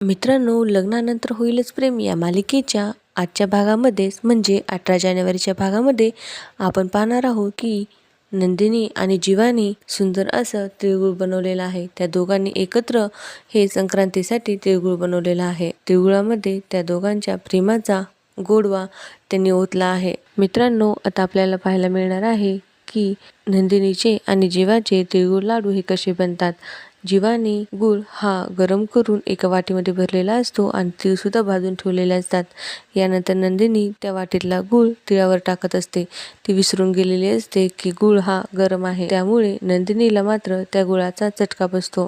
मित्रांनो, लग्नानंतर होईलच प्रेम या मालिकेच्या आजच्या भागामध्येच म्हणजे 18 जानेवारीच्या भागामध्ये आपण पाहणार आहोत की नंदिनी आणि जीवानी सुंदर असं तिळगुळ बनवलेलं आहे. त्या दोघांनी एकत्र हे संक्रांतीसाठी तिळगुळ बनवलेलं आहे. तिळगुळामध्ये त्या दोघांच्या प्रेमाचा गोडवा त्यांनी ओतला आहे. मित्रांनो, आता आपल्याला पाहायला मिळणार आहे की नंदिनीचे आणि जीवाचे तिळगुळ लाडू हे कसे बनतात. जीवाने गूळ हा गरम करून एका वाटीमध्ये भरलेला असतो आणि तीळसुद्धा भाजून ठेवलेले असतात. यानंतर नंदिनी त्या वाटीतला गूळ तिळावर टाकत असते. ती विसरून गेलेली असते की गूळ हा गरम आहे. त्यामुळे नंदिनीला मात्र त्या गुळाचा चटका बसतो.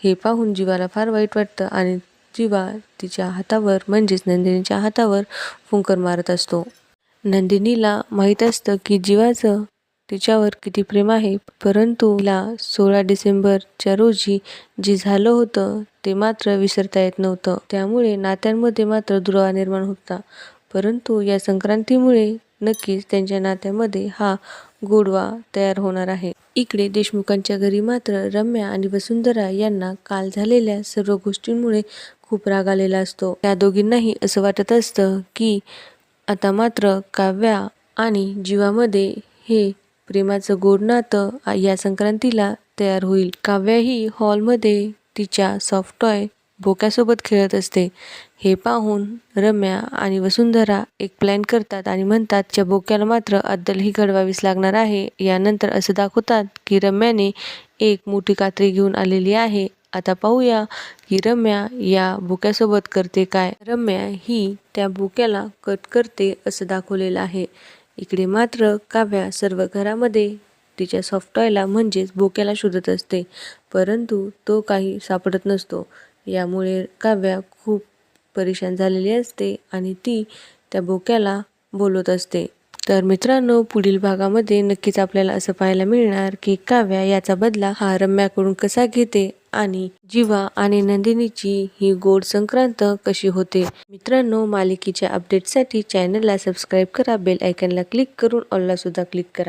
हे पाहून जीवाला फार वाईट वाटतं आणि जीवा तिच्या हातावर म्हणजेच नंदिनीच्या हातावर फुंकर मारत असतो. नंदिनीला माहीत असतं की जीवाचं तिच्यावर किती प्रेम आहे, परंतु तिला 16 डिसेंबरच्या रोजी जे झालं होतं ते मात्र विसरता येत नव्हतं. त्यामुळे नात्यांमध्ये मात्र दुरावा निर्माण होता. परंतु या संक्रांतीमुळे नक्कीच त्यांच्या नात्यामध्ये हा गोडवा तयार होणार आहे. इकडे देशमुखांच्या घरी मात्र रम्या आणि वसुंधरा यांना काल झालेल्या सर्व गोष्टींमुळे खूप राग आलेला असतो. त्या दोघींनाही असं वाटत असतं की आता मात्र काव्या आणि जीवामध्ये हे प्रेमाचं गोड नातं या संक्रांतीला तयार होईल. काव्या ही हॉलमध्ये तिच्या सॉफ्ट टॉय बोक्यासोबत खेळत असते. हे पाहून रम्या आणि वसुंधरा एक प्लॅन करतात आणि म्हणतात त्या बोक्याला मात्र अद्दल ही घडवावीच लागणार आहे. यानंतर असं दाखवतात की रम्याने एक मोठी कात्री घेऊन आलेली आहे. आता पाहूया की रम्या या बोक्यासोबत करते काय. रम्या ही त्या बोक्याला कट करते असं दाखवलेलं आहे. इकडे मात्र काव्या सर्व घरामध्ये तिच्या सॉफ्ट टॉयला म्हणजेच बोक्याला शोधत असते, परंतु तो काही सापडत नसतो. यामुळे काव्या खूप परेशान झालेली असते आणि ती त्या बोक्याला बोलवत असते. तर मित्रांनो, पुढील भागामध्ये नक्कीच आपल्याला असं पाहायला मिळणार की काव्या याचा बदला हा रम्याकडून कसा घेते आणि जीवा आणि नंदिनीची ही गोड संक्रांत कशी होते. मित्रांनो, मालिकेच्या अपडेटसाठी चॅनलला सबस्क्राईब करा, बेल आयकॉनला क्लिक करून ऑलला सुद्धा क्लिक करा.